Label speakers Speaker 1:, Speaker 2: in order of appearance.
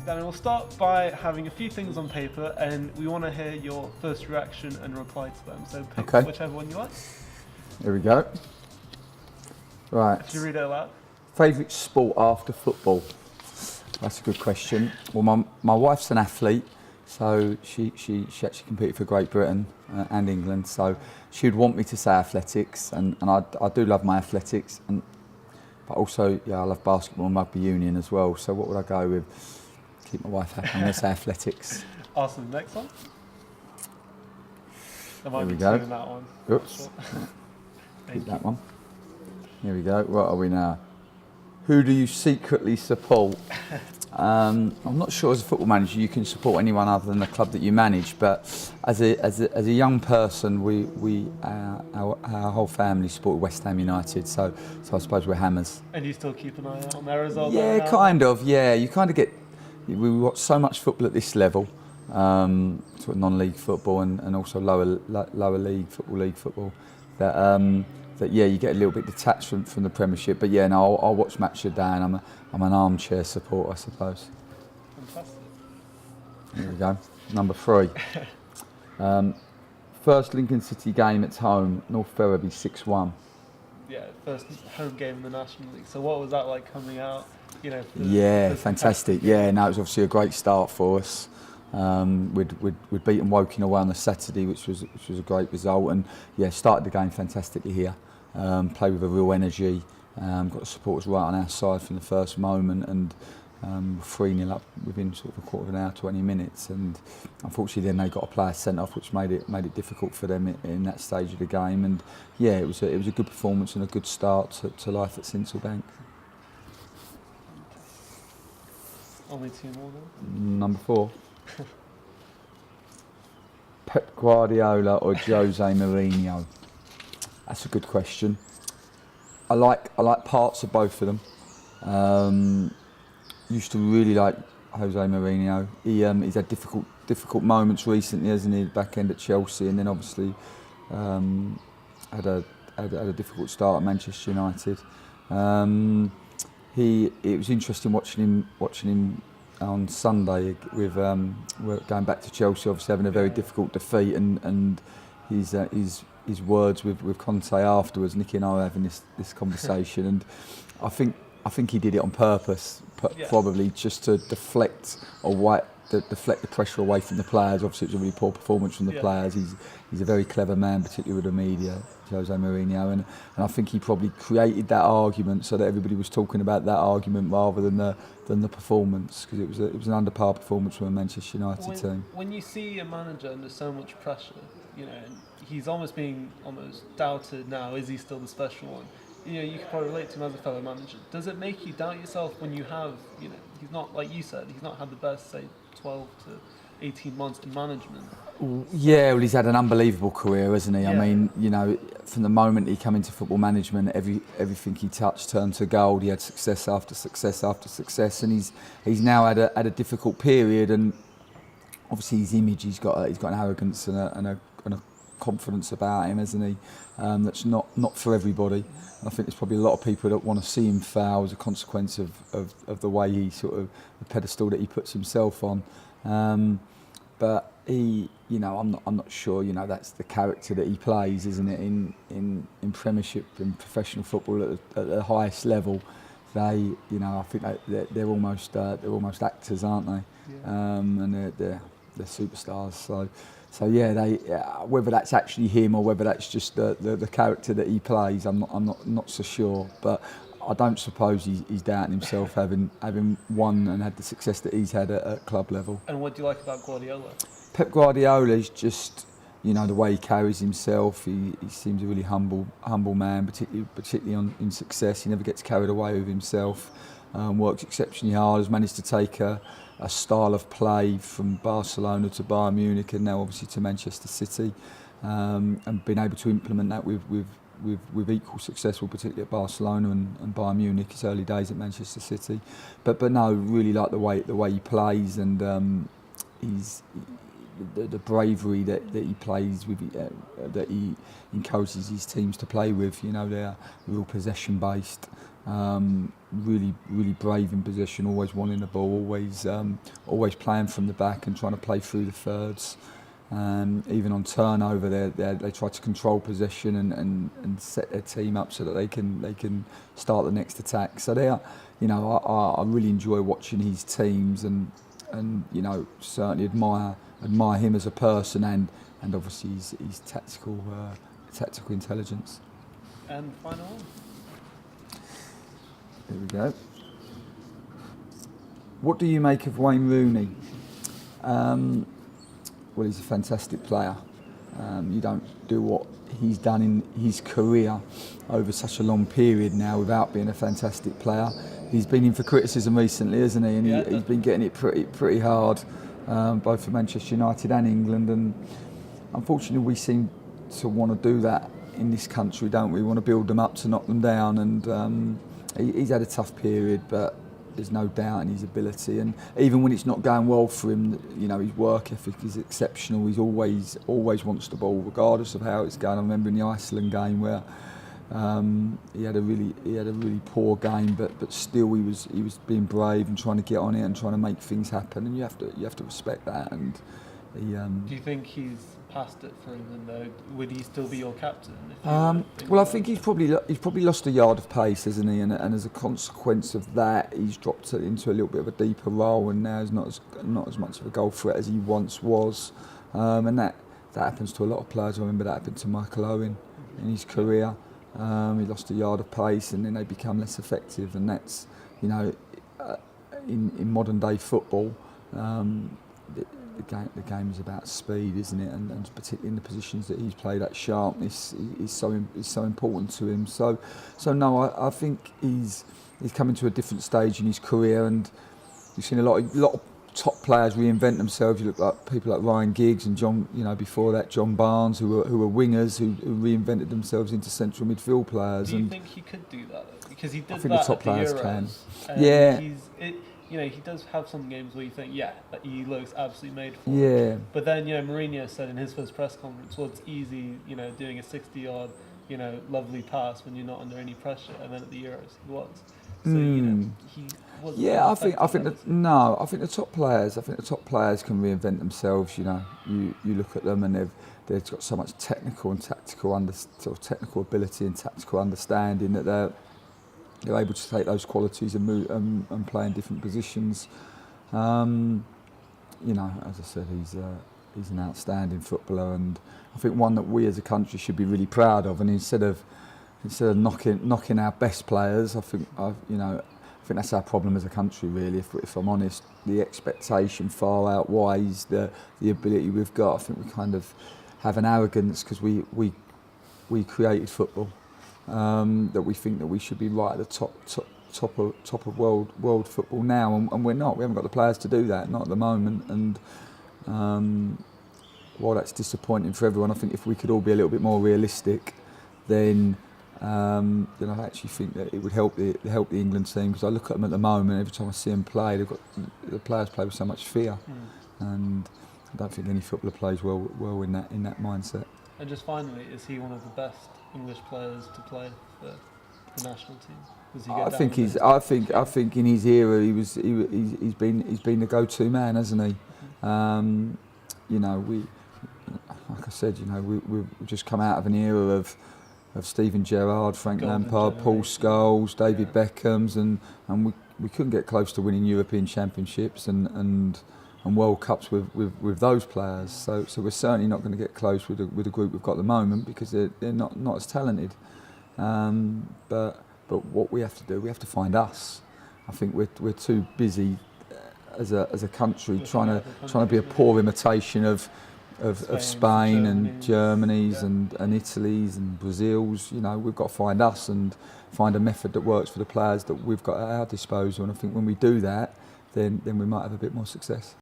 Speaker 1: Danny, we'll start by having a few things on paper, and we want to hear your first reaction and reply to them. So pick whichever one you like.
Speaker 2: Here we go. Right.
Speaker 1: If you read it aloud.
Speaker 2: Favourite sport after football? That's a good question. Well, my wife's an athlete, so she actually competed for Great Britain and England, so she'd want me to say athletics, and I do love my athletics, but also, I love basketball and rugby union as well. So what would I go with? Keep my wife happy. I'm going to say athletics.
Speaker 1: Awesome. Next one. There might
Speaker 2: Here we
Speaker 1: be
Speaker 2: go.
Speaker 1: two in that one.
Speaker 2: Oops.
Speaker 1: Thank
Speaker 2: Keep that one. Here we go. What are we now? Who do you secretly support? I'm not sure as a football manager you can support anyone other than the club that you manage, but as a young person, our whole family supported West Ham United, so I suppose we're Hammers.
Speaker 1: And you still keep an eye out on their results?
Speaker 2: Yeah, kind of. Yeah, you kind of get. We watch so much football at this level, sort of non-league football and also lower league football, that you get a little bit detached from the Premiership. But yeah, no, I'll watch match of the day, and I'm an armchair supporter, I suppose.
Speaker 1: Fantastic.
Speaker 2: Here we go. Number 3. First Lincoln City game at home, North Ferriby 6-1.
Speaker 1: Yeah, first home game in the National League. So what was that like coming out?
Speaker 2: Yeah, fantastic. Yeah, no, it was obviously a great start for us. We'd beaten Woking away on the Saturday, which was a great result, and started the game fantastically here. Played with a real energy. Got the supporters right on our side from the first moment, and 3-0 up within sort of a quarter of an hour, 20 minutes, and unfortunately then they got a player sent off, which made it difficult for them in that stage of the game. And it was a good performance and a good start to life at Sincilbank.
Speaker 1: Only 2 more then?
Speaker 2: Number 4. Pep Guardiola or Jose Mourinho? That's a good question. I like parts of both of them. Used to really like Jose Mourinho. He's had difficult moments recently, hasn't he? Back end at Chelsea, and then obviously had a difficult start at Manchester United. It was interesting watching him on Sunday with going back to Chelsea, obviously having a very difficult defeat, and his words with Conte afterwards. Nicky and I were having this conversation, and I think he did it on purpose, probably just to deflect the pressure away from the players. Obviously, it was a really poor performance from the players. He's a very clever man, particularly with the media, Jose Mourinho, and I think he probably created that argument so that everybody was talking about that argument rather than the performance, because it was an under par performance from a Manchester United team.
Speaker 1: When you see a manager under so much pressure, and he's almost being doubted now. Is he still the special one? You can probably relate to him as a fellow manager. Does it make you doubt yourself when you have, he's not, like you said, he's not had the best, say, 12 to 18 months in management?
Speaker 2: Yeah, well, he's had an unbelievable career, hasn't he?
Speaker 1: Yeah.
Speaker 2: I mean, from the moment he came into football management, everything he touched turned to gold. He had success after success after success, and he's now had a difficult period. And obviously, his image, he's got an arrogance and a confidence about him, hasn't he? That's not for everybody. I think there's probably a lot of people that want to see him fail as a consequence of the way he sort of, the pedestal that he puts himself on. But he, I'm not sure. That's the character that he plays, isn't it? In Premiership and professional football at the highest level, I think they're almost actors, aren't they? Yeah. And they're superstars. So whether that's actually him or whether that's just the character that he plays, I'm not so sure. But I don't suppose he's doubting himself having won and had the success that he's had at club level.
Speaker 1: And what do you like about Guardiola?
Speaker 2: Pep Guardiola is just, the way he carries himself. He seems a really humble man, particularly in success. He never gets carried away with himself. Works exceptionally hard. Has managed to take a style of play from Barcelona to Bayern Munich and now obviously to Manchester City, and been able to implement that with equal success, particularly at Barcelona and Bayern Munich. His early days at Manchester City, but no, really like the way he plays, and he's the bravery that he plays with, that he encourages his teams to play with. They're real possession based. Really brave in possession, always wanting the ball, always playing from the back and trying to play through the thirds. Even on turnover, they try to control possession and set their team up so that they can start the next attack. So they are, I really enjoy watching his teams and certainly admire him as a person and obviously his tactical intelligence.
Speaker 1: And final one.
Speaker 2: There we go. What do you make of Wayne Rooney? Well, he's a fantastic player. You don't do what he's done in his career over such a long period now without being a fantastic player. He's been in for criticism recently, hasn't he? And he's been getting it pretty hard, both for Manchester United and England. And unfortunately, we seem to want to do that in this country, don't we? We want to build them up to knock them down. And he's had a tough period, but there's no doubt in his ability. And even when it's not going well for him, his work ethic is exceptional. He's always wants the ball, regardless of how it's going. I remember in the Iceland game where he had a really poor game, but still he was being brave and trying to get on it and trying to make things happen. And you have to respect that. And
Speaker 1: do you think he's past it for England though? Would he still be your captain?
Speaker 2: Well, I think he's probably lost a yard of pace, hasn't he? And as a consequence of that, he's dropped into a little bit of a deeper role, and now he's not as much of a goal threat as he once was. And that happens to a lot of players. I remember that happened to Michael Owen in his career. He lost a yard of pace, and then they become less effective. And that's in modern day football. The game is about speed, isn't it? And particularly in the positions that he's played at, sharpness is so important to him. So no, I think he's coming to a different stage in his career, and you've seen a lot of top players reinvent themselves. You look at people like Ryan Giggs and John, before that John Barnes, who were wingers who reinvented themselves into central midfield players.
Speaker 1: Do you think he could do that? Because he did
Speaker 2: I think
Speaker 1: that
Speaker 2: the top
Speaker 1: at the
Speaker 2: players
Speaker 1: Euros.
Speaker 2: can. Yeah.
Speaker 1: He does have some games where you think, that he looks absolutely made for
Speaker 2: Yeah.
Speaker 1: it. But then, Mourinho said in his first press conference, well, it's easy, doing a 60-yard, lovely pass when you're not under any pressure. And then at the Euros, he was. So, he wasn't.
Speaker 2: Yeah, I think the top players can reinvent themselves. You look at them and they've got so much technical and tactical ability and tactical understanding that they're able to take those qualities and move and play in different positions. As I said, he's an outstanding footballer, and I think one that we as a country should be really proud of. And instead of knocking our best players, I think that's our problem as a country, really. If I'm honest, the expectation far outweighs the ability we've got. I think we kind of have an arrogance because we created football. That we think that we should be right at the top of world football now, and we're not. We haven't got the players to do that, not at the moment. And while that's disappointing for everyone, I think if we could all be a little bit more realistic, then I actually think that it would help the England team. Because I look at them at the moment, every time I see them play, the players play with so much fear, and I don't think any footballer plays well in that mindset.
Speaker 1: And just finally, is he one of the best English players to play for the national team?
Speaker 2: I think in his era he's been the go-to man, hasn't he? Like I said, we've just come out of an era of Steven Gerrard, Frank Lampard, Paul Scholes, David Beckhams, and we couldn't get close to winning European Championships and World Cups with those players. So we're certainly not going to get close with the group we've got at the moment because they're not as talented. But what we have to do, we have to find us. I think we're too busy as a country trying to be a poor imitation of Spain and Germany's and Italy's and Brazil's. We've got to find us and find a method that works for the players that we've got at our disposal. And I think when we do that, then we might have a bit more success.